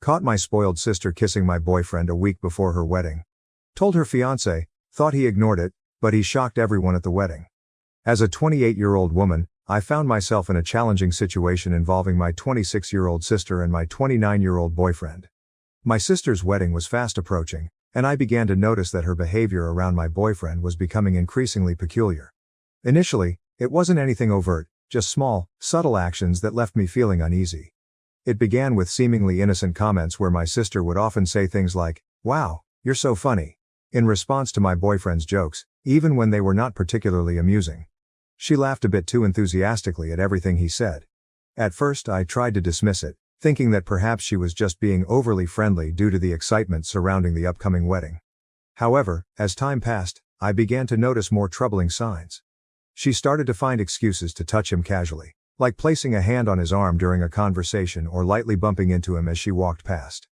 Caught my spoiled sister kissing my boyfriend a week before her wedding. Told her fiancé, thought he ignored it, but he shocked everyone at the wedding. As a 28-year-old woman, I found myself in a challenging situation involving my 26-year-old sister and my 29-year-old boyfriend. My sister's wedding was fast approaching, and I began to notice that her behavior around my boyfriend was becoming increasingly peculiar. Initially, it wasn't anything overt, just small, subtle actions that left me feeling uneasy. It began with seemingly innocent comments where my sister would often say things like, "Wow, you're so funny," in response to my boyfriend's jokes, even when they were not particularly amusing. She laughed a bit too enthusiastically at everything he said. At first, I tried to dismiss it, thinking that perhaps she was just being overly friendly due to the excitement surrounding the upcoming wedding. However, as time passed, I began to notice more troubling signs. She started to find excuses to touch him casually, like placing a hand on his arm during a conversation or lightly bumping into him as she walked past.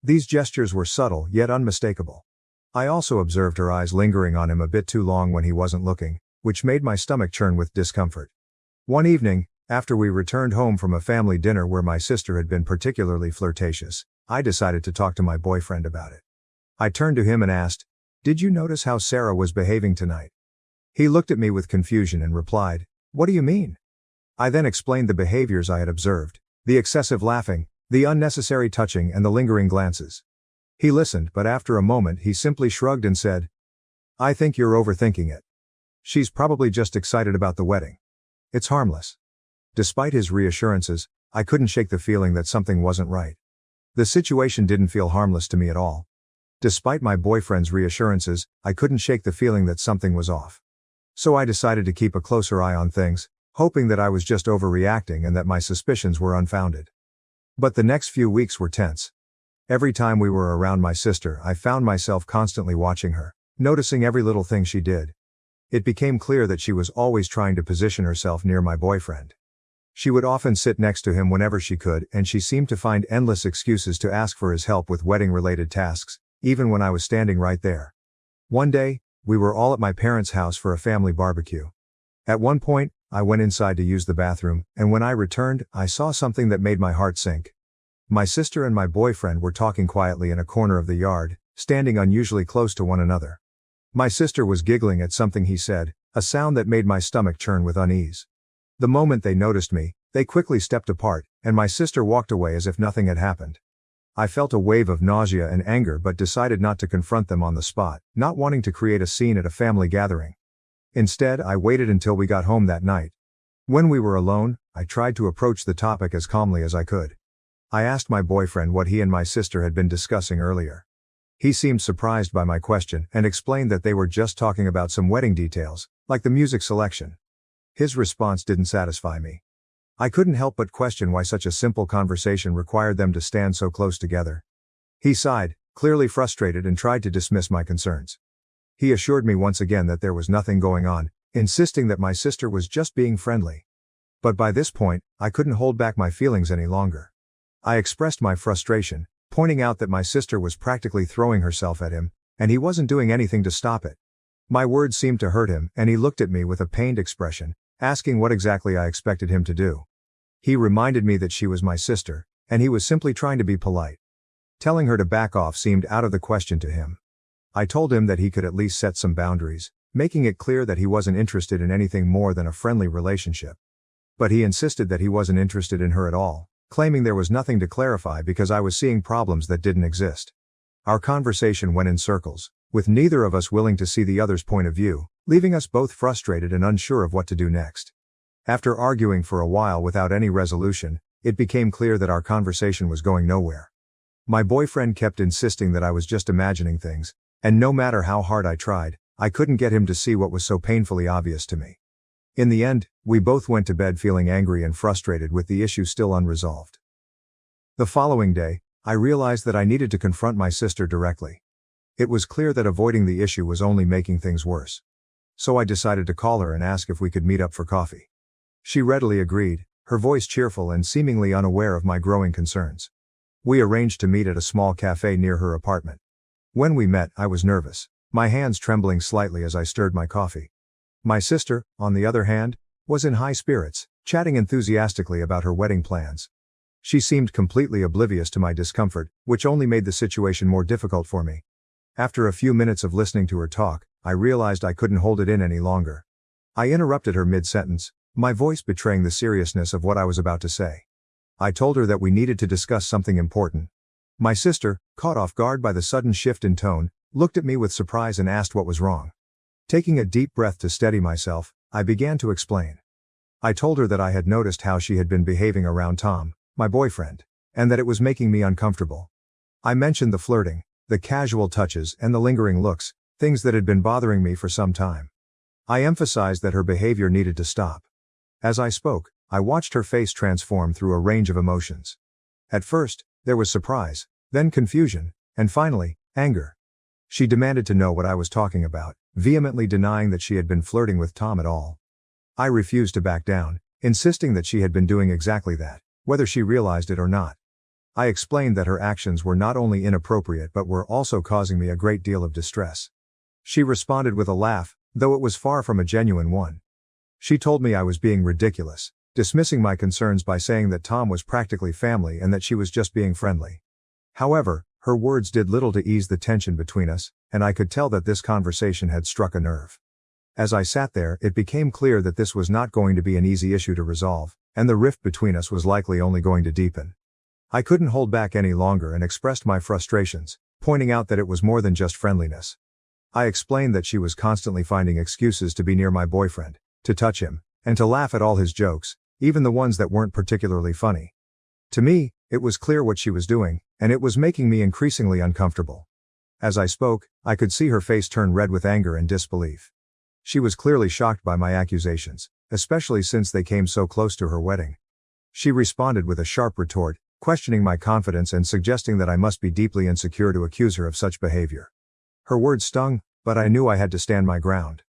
These gestures were subtle yet unmistakable. I also observed her eyes lingering on him a bit too long when he wasn't looking, which made my stomach churn with discomfort. One evening, after we returned home from a family dinner where my sister had been particularly flirtatious, I decided to talk to my boyfriend about it. I turned to him and asked, "Did you notice how Sarah was behaving tonight?" He looked at me with confusion and replied, "What do you mean?" I then explained the behaviors I had observed, the excessive laughing, the unnecessary touching and the lingering glances. He listened, but after a moment he simply shrugged and said, "I think you're overthinking it. She's probably just excited about the wedding. It's harmless." Despite his reassurances, I couldn't shake the feeling that something wasn't right. The situation didn't feel harmless to me at all. Despite my boyfriend's reassurances, I couldn't shake the feeling that something was off. So I decided to keep a closer eye on things, hoping that I was just overreacting and that my suspicions were unfounded. But the next few weeks were tense. Every time we were around my sister, I found myself constantly watching her, noticing every little thing she did. It became clear that she was always trying to position herself near my boyfriend. She would often sit next to him whenever she could, and she seemed to find endless excuses to ask for his help with wedding-related tasks, even when I was standing right there. One day, we were all at my parents' house for a family barbecue. At one point, I went inside to use the bathroom, and when I returned, I saw something that made my heart sink. My sister and my boyfriend were talking quietly in a corner of the yard, standing unusually close to one another. My sister was giggling at something he said, a sound that made my stomach churn with unease. The moment they noticed me, they quickly stepped apart, and my sister walked away as if nothing had happened. I felt a wave of nausea and anger but decided not to confront them on the spot, not wanting to create a scene at a family gathering. Instead, I waited until we got home that night. When we were alone, I tried to approach the topic as calmly as I could. I asked my boyfriend what he and my sister had been discussing earlier. He seemed surprised by my question and explained that they were just talking about some wedding details, like the music selection. His response didn't satisfy me. I couldn't help but question why such a simple conversation required them to stand so close together. He sighed, clearly frustrated, and tried to dismiss my concerns. He assured me once again that there was nothing going on, insisting that my sister was just being friendly. But by this point, I couldn't hold back my feelings any longer. I expressed my frustration, pointing out that my sister was practically throwing herself at him, and he wasn't doing anything to stop it. My words seemed to hurt him, and he looked at me with a pained expression, asking what exactly I expected him to do. He reminded me that she was my sister, and he was simply trying to be polite. Telling her to back off seemed out of the question to him. I told him that he could at least set some boundaries, making it clear that he wasn't interested in anything more than a friendly relationship. But he insisted that he wasn't interested in her at all, claiming there was nothing to clarify because I was seeing problems that didn't exist. Our conversation went in circles, with neither of us willing to see the other's point of view, leaving us both frustrated and unsure of what to do next. After arguing for a while without any resolution, it became clear that our conversation was going nowhere. My boyfriend kept insisting that I was just imagining things, and no matter how hard I tried, I couldn't get him to see what was so painfully obvious to me. In the end, we both went to bed feeling angry and frustrated with the issue still unresolved. The following day, I realized that I needed to confront my sister directly. It was clear that avoiding the issue was only making things worse. So I decided to call her and ask if we could meet up for coffee. She readily agreed, her voice cheerful and seemingly unaware of my growing concerns. We arranged to meet at a small cafe near her apartment. When we met, I was nervous, my hands trembling slightly as I stirred my coffee. My sister, on the other hand, was in high spirits, chatting enthusiastically about her wedding plans. She seemed completely oblivious to my discomfort, which only made the situation more difficult for me. After a few minutes of listening to her talk, I realized I couldn't hold it in any longer. I interrupted her mid-sentence, my voice betraying the seriousness of what I was about to say. I told her that we needed to discuss something important. My sister, caught off guard by the sudden shift in tone, looked at me with surprise and asked what was wrong. Taking a deep breath to steady myself, I began to explain. I told her that I had noticed how she had been behaving around Tom, my boyfriend, and that it was making me uncomfortable. I mentioned the flirting, the casual touches, and the lingering looks, things that had been bothering me for some time. I emphasized that her behavior needed to stop. As I spoke, I watched her face transform through a range of emotions. At first, there was surprise, then confusion, and finally, anger. She demanded to know what I was talking about, vehemently denying that she had been flirting with Tom at all. I refused to back down, insisting that she had been doing exactly that, whether she realized it or not. I explained that her actions were not only inappropriate but were also causing me a great deal of distress. She responded with a laugh, though it was far from a genuine one. She told me I was being ridiculous, dismissing my concerns by saying that Tom was practically family and that she was just being friendly. However, her words did little to ease the tension between us, and I could tell that this conversation had struck a nerve. As I sat there, it became clear that this was not going to be an easy issue to resolve, and the rift between us was likely only going to deepen. I couldn't hold back any longer and expressed my frustrations, pointing out that it was more than just friendliness. I explained that she was constantly finding excuses to be near my boyfriend, to touch him, and to laugh at all his jokes, even the ones that weren't particularly funny. To me, it was clear what she was doing, and it was making me increasingly uncomfortable. As I spoke, I could see her face turn red with anger and disbelief. She was clearly shocked by my accusations, especially since they came so close to her wedding. She responded with a sharp retort, questioning my confidence and suggesting that I must be deeply insecure to accuse her of such behavior. Her words stung, but I knew I had to stand my ground.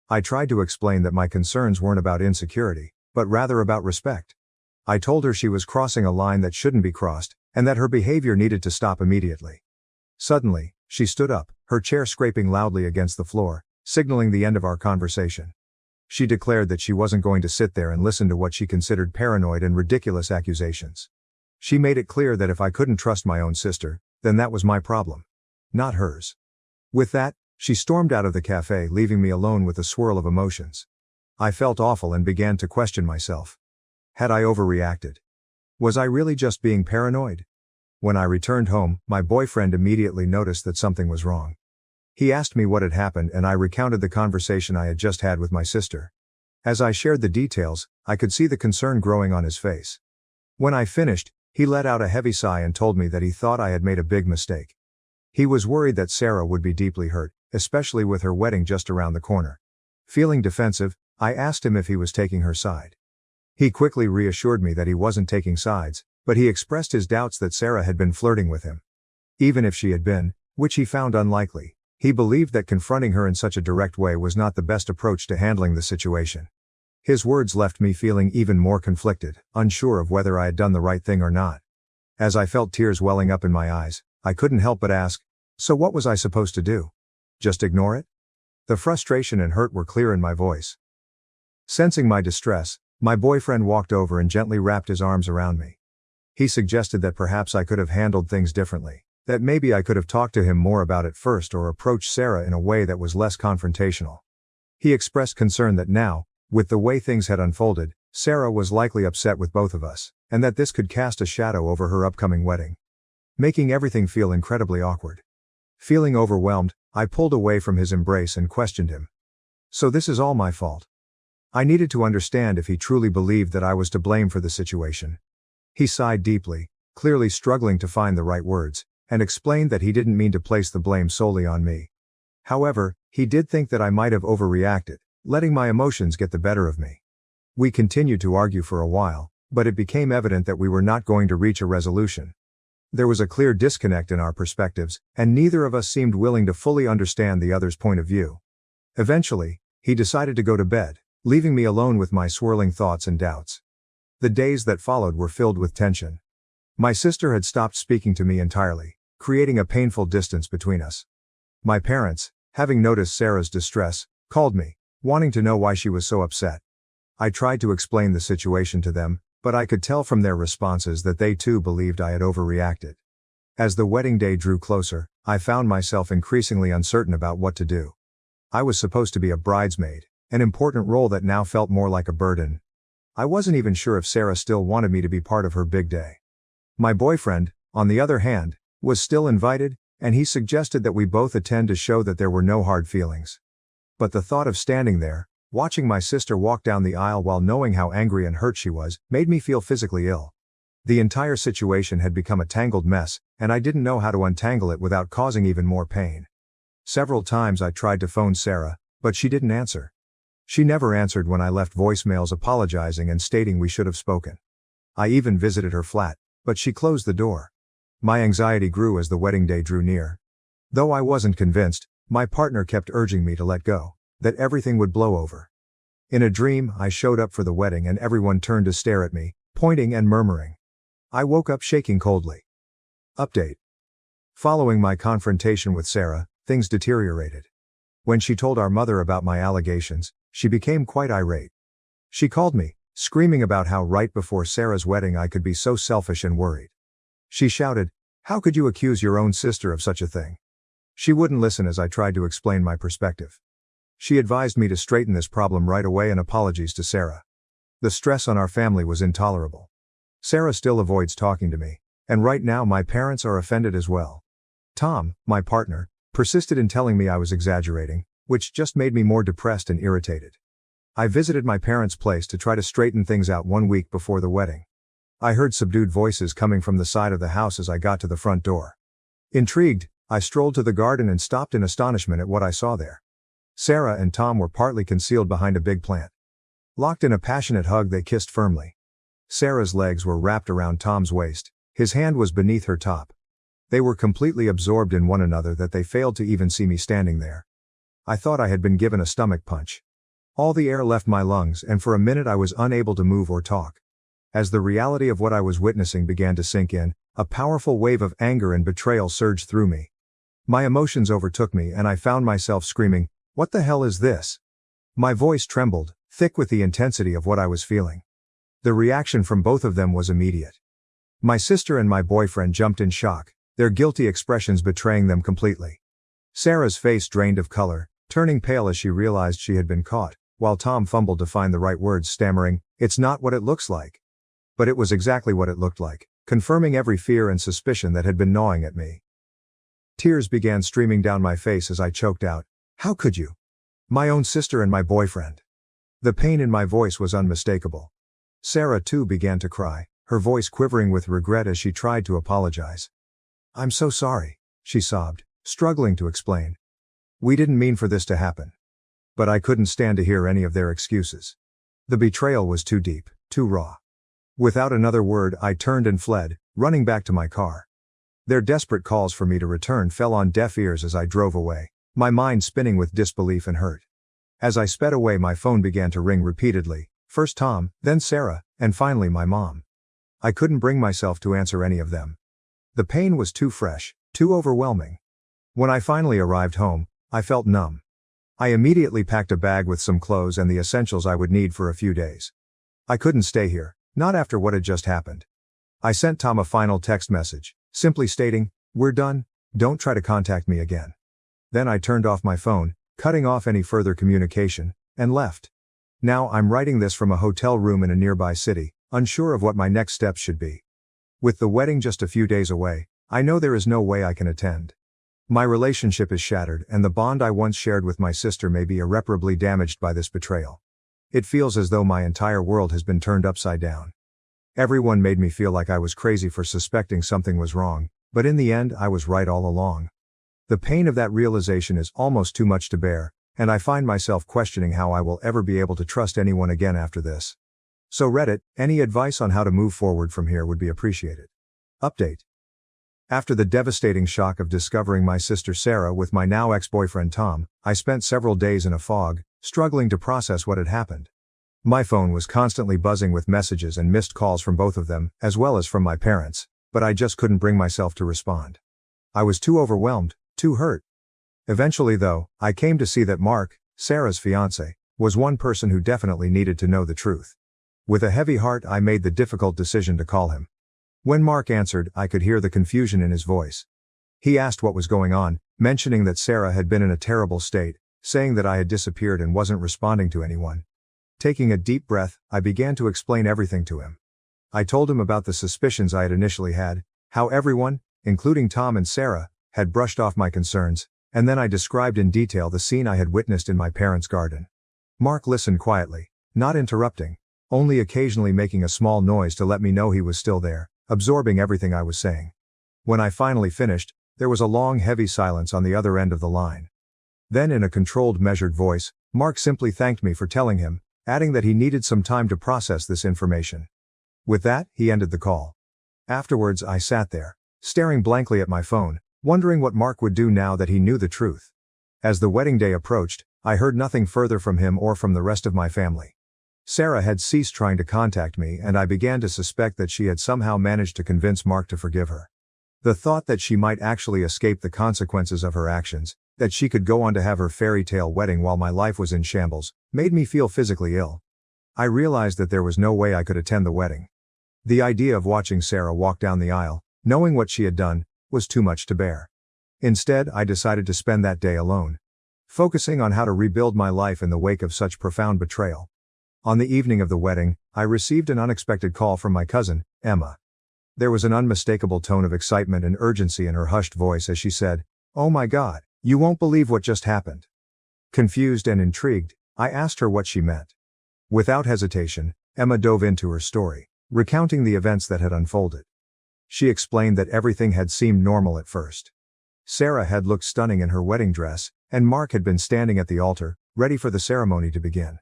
I tried to explain that my concerns weren't about insecurity, but rather about respect. I told her she was crossing a line that shouldn't be crossed, and that her behavior needed to stop immediately. Suddenly, she stood up, her chair scraping loudly against the floor, signaling the end of our conversation. She declared that she wasn't going to sit there and listen to what she considered paranoid and ridiculous accusations. She made it clear that if I couldn't trust my own sister, then that was my problem, not hers. With that, she stormed out of the cafe, leaving me alone with a swirl of emotions. I felt awful and began to question myself. Had I overreacted? Was I really just being paranoid? When I returned home, my boyfriend immediately noticed that something was wrong. He asked me what had happened and I recounted the conversation I had just had with my sister. As I shared the details, I could see the concern growing on his face. When I finished, he let out a heavy sigh and told me that he thought I had made a big mistake. He was worried that Sarah would be deeply hurt, especially with her wedding just around the corner. Feeling defensive, I asked him if he was taking her side. He quickly reassured me that he wasn't taking sides, but he expressed his doubts that Sarah had been flirting with him. Even if she had been, which he found unlikely, he believed that confronting her in such a direct way was not the best approach to handling the situation. His words left me feeling even more conflicted, unsure of whether I had done the right thing or not. As I felt tears welling up in my eyes, I couldn't help but ask, so what was I supposed to do? Just ignore it? The frustration and hurt were clear in my voice. Sensing my distress, my boyfriend walked over and gently wrapped his arms around me. He suggested that perhaps I could have handled things differently, that maybe I could have talked to him more about it first or approached Sarah in a way that was less confrontational. He expressed concern that now, with the way things had unfolded, Sarah was likely upset with both of us, and that this could cast a shadow over her upcoming wedding, making everything feel incredibly awkward. Feeling overwhelmed, I pulled away from his embrace and questioned him. So this is all my fault? I needed to understand if he truly believed that I was to blame for the situation. He sighed deeply, clearly struggling to find the right words, and explained that he didn't mean to place the blame solely on me. However, he did think that I might have overreacted, letting my emotions get the better of me. We continued to argue for a while, but it became evident that we were not going to reach a resolution. There was a clear disconnect in our perspectives, and neither of us seemed willing to fully understand the other's point of view. Eventually, he decided to go to bed, leaving me alone with my swirling thoughts and doubts. The days that followed were filled with tension. My sister had stopped speaking to me entirely, creating a painful distance between us. My parents, having noticed Sarah's distress, called me, wanting to know why she was so upset. I tried to explain the situation to them, but I could tell from their responses that they too believed I had overreacted. As the wedding day drew closer, I found myself increasingly uncertain about what to do. I was supposed to be a bridesmaid, an important role that now felt more like a burden. I wasn't even sure if Sarah still wanted me to be part of her big day. My boyfriend, on the other hand, was still invited, and he suggested that we both attend to show that there were no hard feelings. But the thought of standing there, watching my sister walk down the aisle while knowing how angry and hurt she was, made me feel physically ill. The entire situation had become a tangled mess, and I didn't know how to untangle it without causing even more pain. Several times I tried to phone Sarah, but she didn't answer. She never answered when I left voicemails apologizing and stating we should have spoken. I even visited her flat, but she closed the door. My anxiety grew as the wedding day drew near. Though I wasn't convinced, my partner kept urging me to let go, that everything would blow over. In a dream, I showed up for the wedding and everyone turned to stare at me, pointing and murmuring. I woke up shaking coldly. Update. Following my confrontation with Sarah, things deteriorated. When she told our mother about my allegations, she became quite irate. She called me, screaming about how right before Sarah's wedding I could be so selfish and worried. She shouted, "How could you accuse your own sister of such a thing?" She wouldn't listen as I tried to explain my perspective. She advised me to straighten this problem right away and apologies to Sarah. The stress on our family was intolerable. Sarah still avoids talking to me, and right now my parents are offended as well. Tom, my partner, persisted in telling me I was exaggerating, which just made me more depressed and irritated. I visited my parents' place to try to straighten things out 1 week before the wedding. I heard subdued voices coming from the side of the house as I got to the front door. Intrigued, I strolled to the garden and stopped in astonishment at what I saw there. Sarah and Tom were partly concealed behind a big plant. Locked in a passionate hug, they kissed firmly. Sarah's legs were wrapped around Tom's waist, his hand was beneath her top. They were completely absorbed in one another that they failed to even see me standing there. I thought I had been given a stomach punch. All the air left my lungs and for a minute I was unable to move or talk. As the reality of what I was witnessing began to sink in, a powerful wave of anger and betrayal surged through me. My emotions overtook me and I found myself screaming, "What the hell is this?" My voice trembled, thick with the intensity of what I was feeling. The reaction from both of them was immediate. My sister and my boyfriend jumped in shock, their guilty expressions betraying them completely. Sarah's face drained of color, turning pale as she realized she had been caught, while Tom fumbled to find the right words, stammering, "It's not what it looks like." But it was exactly what it looked like, confirming every fear and suspicion that had been gnawing at me. Tears began streaming down my face as I choked out, "How could you? My own sister and my boyfriend." The pain in my voice was unmistakable. Sarah too began to cry, her voice quivering with regret as she tried to apologize. "I'm so sorry," she sobbed, struggling to explain. "We didn't mean for this to happen." But I couldn't stand to hear any of their excuses. The betrayal was too deep, too raw. Without another word, I turned and fled, running back to my car. Their desperate calls for me to return fell on deaf ears as I drove away, my mind spinning with disbelief and hurt. As I sped away, my phone began to ring repeatedly, first Tom, then Sarah, and finally my mom. I couldn't bring myself to answer any of them. The pain was too fresh, too overwhelming. When I finally arrived home, I felt numb. I immediately packed a bag with some clothes and the essentials I would need for a few days. I couldn't stay here, not after what had just happened. I sent Tom a final text message, simply stating, "We're done, don't try to contact me again." Then I turned off my phone, cutting off any further communication, and left. Now I'm writing this from a hotel room in a nearby city, unsure of what my next steps should be. With the wedding just a few days away, I know there is no way I can attend. My relationship is shattered and the bond I once shared with my sister may be irreparably damaged by this betrayal. It feels as though my entire world has been turned upside down. Everyone made me feel like I was crazy for suspecting something was wrong, but in the end I was right all along. The pain of that realization is almost too much to bear, and I find myself questioning how I will ever be able to trust anyone again after this. So Reddit, any advice on how to move forward from here would be appreciated. Update. After the devastating shock of discovering my sister Sarah with my now ex-boyfriend Tom, I spent several days in a fog, struggling to process what had happened. My phone was constantly buzzing with messages and missed calls from both of them, as well as from my parents, but I just couldn't bring myself to respond. I was too overwhelmed, too hurt. Eventually though, I came to see that Mark, Sarah's fiancé, was one person who definitely needed to know the truth. With a heavy heart, I made the difficult decision to call him. When Mark answered, I could hear the confusion in his voice. He asked what was going on, mentioning that Sarah had been in a terrible state, saying that I had disappeared and wasn't responding to anyone. Taking a deep breath, I began to explain everything to him. I told him about the suspicions I had initially had, how everyone, including Tom and Sarah, had brushed off my concerns, and then I described in detail the scene I had witnessed in my parents' garden. Mark listened quietly, not interrupting, only occasionally making a small noise to let me know he was still there, absorbing everything I was saying. When I finally finished, there was a long, heavy silence on the other end of the line. Then, in a controlled, measured voice, Mark simply thanked me for telling him, adding that he needed some time to process this information. With that, he ended the call. Afterwards, I sat there, staring blankly at my phone, wondering what Mark would do now that he knew the truth. As the wedding day approached, I heard nothing further from him or from the rest of my family. Sarah had ceased trying to contact me, and I began to suspect that she had somehow managed to convince Mark to forgive her. The thought that she might actually escape the consequences of her actions, that she could go on to have her fairy tale wedding while my life was in shambles, made me feel physically ill. I realized that there was no way I could attend the wedding. The idea of watching Sarah walk down the aisle, knowing what she had done, was too much to bear. Instead, I decided to spend that day alone, focusing on how to rebuild my life in the wake of such profound betrayal. On the evening of the wedding, I received an unexpected call from my cousin, Emma. There was an unmistakable tone of excitement and urgency in her hushed voice as she said, "Oh my God, you won't believe what just happened." Confused and intrigued, I asked her what she meant. Without hesitation, Emma dove into her story, recounting the events that had unfolded. She explained that everything had seemed normal at first. Sarah had looked stunning in her wedding dress, and Mark had been standing at the altar, ready for the ceremony to begin.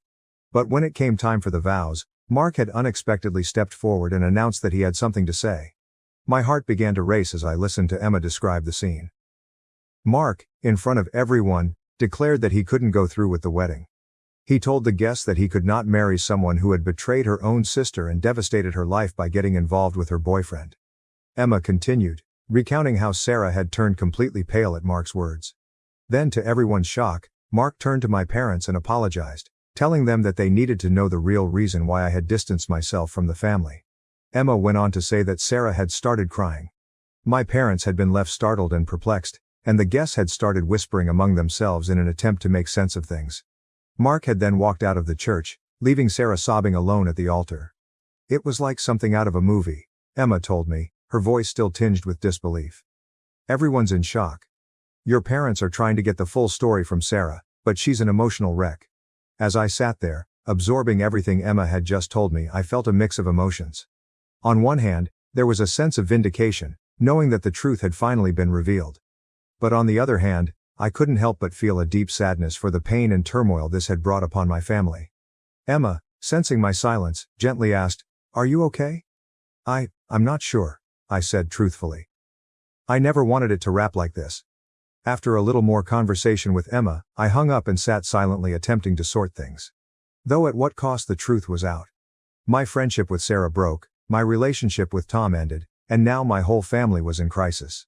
But when it came time for the vows, Mark had unexpectedly stepped forward and announced that he had something to say. My heart began to race as I listened to Emma describe the scene. Mark, in front of everyone, declared that he couldn't go through with the wedding. He told the guests that he could not marry someone who had betrayed her own sister and devastated her life by getting involved with her boyfriend. Emma continued, recounting how Sarah had turned completely pale at Mark's words. Then, to everyone's shock, Mark turned to my parents and apologized, telling them that they needed to know the real reason why I had distanced myself from the family. Emma went on to say that Sarah had started crying. My parents had been left startled and perplexed, and the guests had started whispering among themselves in an attempt to make sense of things. Mark had then walked out of the church, leaving Sarah sobbing alone at the altar. "It was like something out of a movie," Emma told me, her voice still tinged with disbelief. "Everyone's in shock. Your parents are trying to get the full story from Sarah, but she's an emotional wreck." As I sat there, absorbing everything Emma had just told me, I felt a mix of emotions. On one hand, there was a sense of vindication, knowing that the truth had finally been revealed. But on the other hand, I couldn't help but feel a deep sadness for the pain and turmoil this had brought upon my family. Emma, sensing my silence, gently asked, "Are you okay?" I'm not sure," I said truthfully. I never wanted it to wrap like this. After a little more conversation with Emma, I hung up and sat silently attempting to sort things. Though at what cost, the truth was out. My friendship with Sarah broke, my relationship with Tom ended, and now my whole family was in crisis.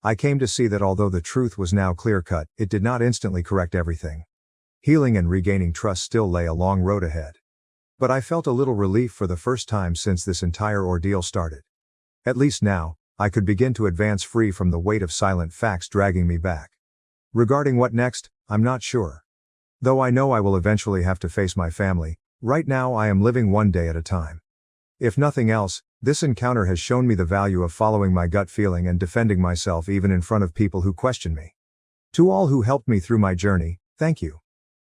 I came to see that although the truth was now clear-cut, it did not instantly correct everything. Healing and regaining trust still lay a long road ahead. But I felt a little relief for the first time since this entire ordeal started. At least now, I could begin to advance free from the weight of silent facts dragging me back. Regarding what next, I'm not sure. Though I know I will eventually have to face my family, right now I am living one day at a time. If nothing else, this encounter has shown me the value of following my gut feeling and defending myself even in front of people who question me. To all who helped me through my journey, thank you.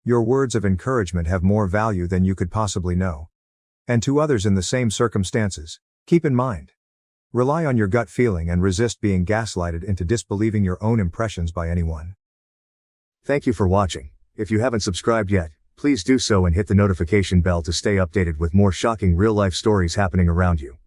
Your words of encouragement have more value than you could possibly know. And to others in the same circumstances, keep in mind. Rely on your gut feeling and resist being gaslighted into disbelieving your own impressions by anyone. Thank you for watching. If you haven't subscribed yet, please do so and hit the notification bell to stay updated with more shocking real-life stories happening around you.